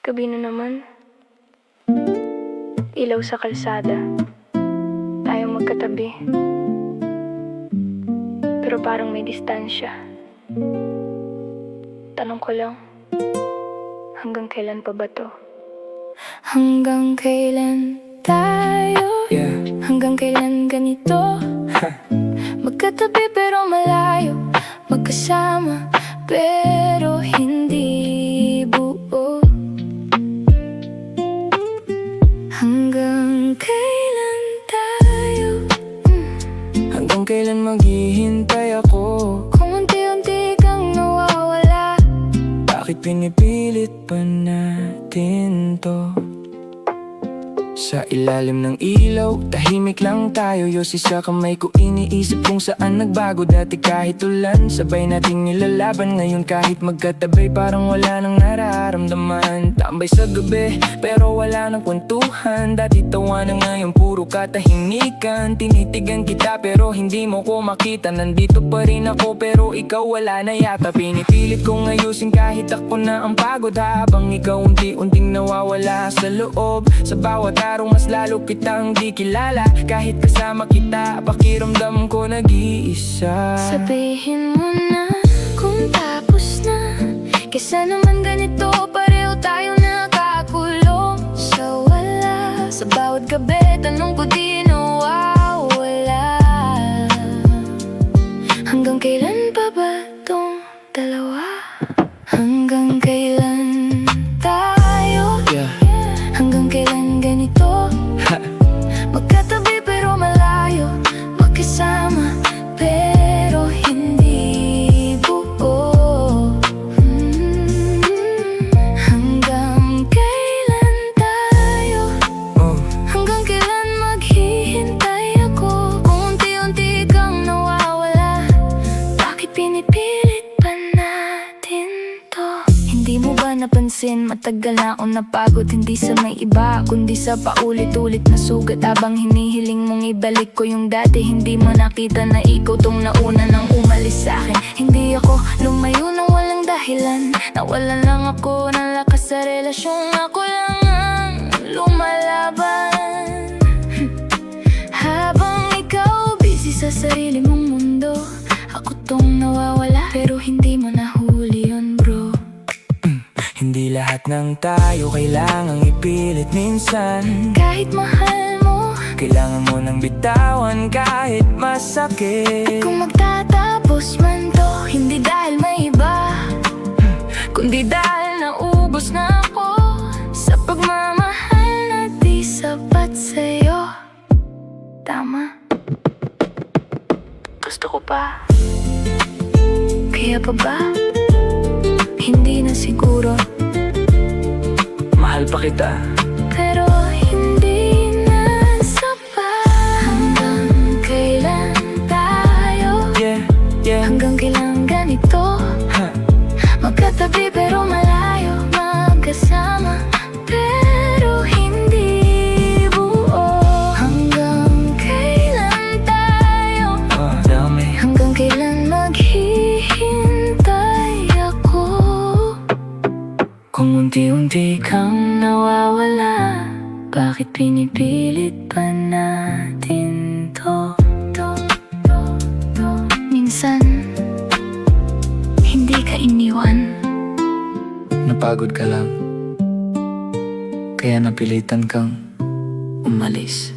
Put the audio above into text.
Gabi na naman. Ilaw sa kalsada. Tayong magkatabi. Pero parang may distansya. Tanong ko lang, hanggang kailan pa ba to? Hanggang kailan tayo? Hanggang kailan ganito? Magkatabi pero malayo. Magkasama pero hindi buo. Hanggang kailan tayo? Hanggang kailan maghihintay ako? Kung unti-unti kang nawawala, Bakit pinipilit pa natin to? Sa ilalim ng ilaw, tahimik lang tayo. Yosi sa kamay ko, iniisip kung saan nagbago. Dati kahit ulan, sabay nating nilalaban. Ngayon kahit magkatabi, parang wala nang nararamdaman. Tambay sa gabi, pero wala nang kwentuhan. Dati tawanan, ngayon puro katahimikan. Tinitigan kita pero hindi mo ko makita. Nandito pa rin ako pero ikaw wala na yata. Pinipilit kong ayusin kahit ako na ang pagod, habang ikaw unti-unting nawawala sa loob. Sa bawat araw mas lalo kitang di kilala. Kahit kasama kita, pakiramdam ko nag-iisa. sabihin mo na kung tapos na. Kesa naman ganito, pareho tayo nakakulong sa wala. Sa bawat gabi, tanong ko di nawawala. Hanggang kailan pa ba tong dalawa? Hanggang kailan tayo? Hanggang kailan ganito? Magkatabi pero malayo. Magkasama pero hindi buo. Hanggang kailan tayo? Hanggang kailan maghihintay ako? Kung unti-unti kang nawawala, bakit pinipilit pa natin to? Hindi mo ba napansin, matagal na akong napagod. Hindi sa may iba, kundi sa paulit-ulit na sugat. Habang hinihiling mong ibalik ko yung dati, hindi mo nakita na ikaw tong nauna nang umalis sa'kin. Hindi ako lumayo nang walang dahilan. Nawalan lang ako ng lakas sa relasyon. Ako lang ang lumalaban. Habang ikaw busy sa sarili mong mundo, ako tong nawawala pero hindi mo nahuli yun, bro. Hindi lahat ng tayo kailangang ipilit minsan. Kahit mahal mo, Kailangan mo nang bitawan kahit masakit. kung magtatapos man to, hindi dahil may iba, kundi dahil naubos na ako sa pagmamahal na di sapat sa'yo. Tama? Gusto ko pa. Kaya pa ba? Hindi na siguro, Mahal pa kita. pero hindi na sapat. Hanggang kailan tayo? Hanggang kailan ganito? Magkatabi pero malayo. Magkasama pero hindi buo. Hanggang kailan tayo? Dami. Hanggang kailan maghihintay ako? Kung unti-unti kang nawawala, Bakit pinipilit pa natin to? Minsan, hindi ka iniwan. napagod ka lang, kaya napilitan kang umalis.